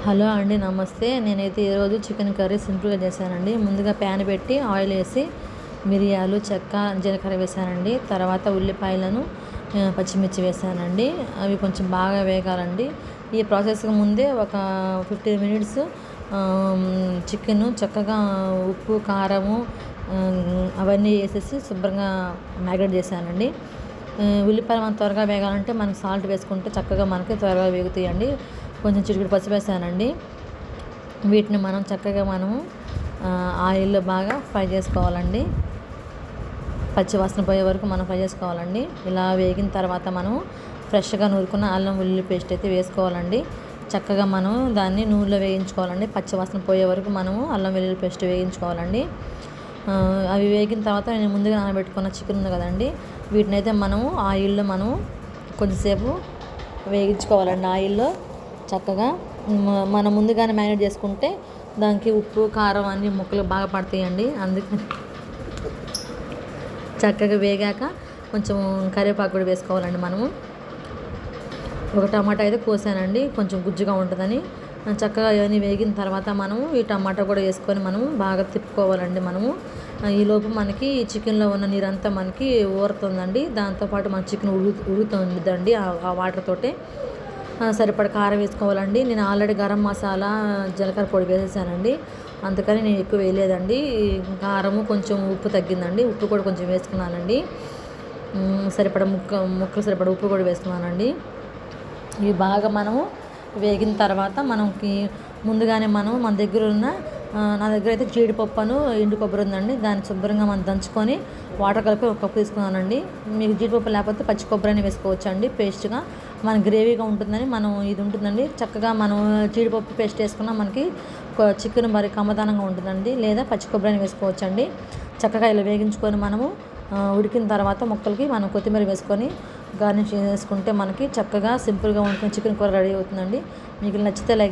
Hello అండి, నమస్తే. నేనైతే ఈరోజు చికెన్ కర్రీ సింపుల్గా చేశానండి. ముందుగా ప్యాన్ పెట్టి ఆయిల్ వేసి మిరియాలు, చెక్క, జీలకర్ర వేసానండి. తర్వాత ఉల్లిపాయలను, పచ్చిమిర్చి వేసానండి. అవి కొంచెం బాగా వేగాలండి. ఈ ప్రాసెస్కి ముందే ఒక 15 మినిట్స్ చికెన్ చక్కగా ఉప్పు, కారము అవన్నీ వేసేసి శుభ్రంగా మ్యాగ్నేట్ చేశానండి. ఉల్లిపాయలు మనం త్వరగా వేగాలంటే మనకి సాల్ట్ వేసుకుంటే చక్కగా మనకి త్వరగా వేగుతాయండి. కొంచెం చిటికెడు పసుపు వేసానండి. వీటిని మనం చక్కగా ఆయిల్లో బాగా ఫ్రై చేసుకోవాలండి. పచ్చివాసన పోయే వరకు మనం ఫ్రై చేసుకోవాలండి. ఇలా వేగిన తర్వాత మనం ఫ్రెష్గా నూరుకున్న అల్లం వెల్లుల్లి పేస్ట్ అయితే వేసుకోవాలండి. చక్కగా మనం దాన్ని నూనెలో వేయించుకోవాలండి. పచ్చివాసన పోయే వరకు మనము అల్లం వెల్లుల్లి పేస్ట్ వేయించుకోవాలండి. అవి వేగిన తర్వాత నేను ముందుగా నానబెట్టుకున్న చికెన్ ఉంది కదండి, వీటిని అయితే మనము ఆయిల్లో కొంచెంసేపు వేయించుకోవాలండి. ఆయిల్లో చక్కగా మనం ముందుగానే మ్యారినేట్ చేసుకుంటే దానికి ఉప్పు, కారం అన్నీ ముక్కలు బాగా పడతాయండి. అందుకని చక్కగా వేగాక కొంచెం కరివేపాకు కూడా వేసుకోవాలండి. మనము ఒక టమాటా అయితే కోసానండి, కొంచెం గుజ్జుగా ఉంటుందని. చక్కగా ఇవన్నీ వేగిన తర్వాత మనము ఈ టమాటా కూడా వేసుకొని మనము బాగా తిప్పుకోవాలండి. ఈలోపు మనకి చికెన్లో ఉన్న నీరంతా మనకి ఊరుతుందండి. దాంతోపాటు మన చికెన్ ఉడుకుతుందండి. ఆ వాటర్ తోటే సరిపడ కారం వేసుకోవాలండి. నేను ఆల్రెడీ గరం మసాలా, జీలకర్ర పొడి వేసేసానండి, అందుకని నేను ఎక్కువ వేయలేదండి. కారము కొంచెం ఉప్పు తగ్గిందండి, ఉప్పు కూడా కొంచెం వేసుకున్నానండి. సరిపడ ముక్కలు సరిపడ ఉప్పు కూడా వేసుకున్నానండి. ఇవి బాగా మనము వేగిన తర్వాత మనకి ముందుగానే మన దగ్గర ఉన్న నా దగ్గర అయితే జీడిపప్పును ఎండు కొబ్బరి ఉందండి. దాన్ని శుభ్రంగా మనం దంచుకొని వాటర్ కలిపి ఒక కప్పు తీసుకున్నానండి. మీకు జీడిపప్పు లేకపోతే పచ్చి కొబ్బరి అని వేసుకోవచ్చు అండి. పేస్ట్గా మన గ్రేవీగా ఉంటుందని ఇది ఉంటుందండి. చక్కగా మనం జీడిపప్పు పేస్ట్ వేసుకున్నా మనకి చికెన్ మరి కమ్మదనంగా ఉంటుందండి. లేదా పచ్చి కొబ్బరి అని వేసుకోవచ్చు అండి. చక్కగా ఇలా వేగించుకొని మనము ఉడికిన తర్వాత ముక్కలకి మనం కొత్తిమీర వేసుకొని గార్నిష్ చేసుకుంటే మనకి చక్కగా సింపుల్గా వండుకుని చికెన్ కూర రెడీ అవుతుందండి. మీకు నచ్చితే లైక్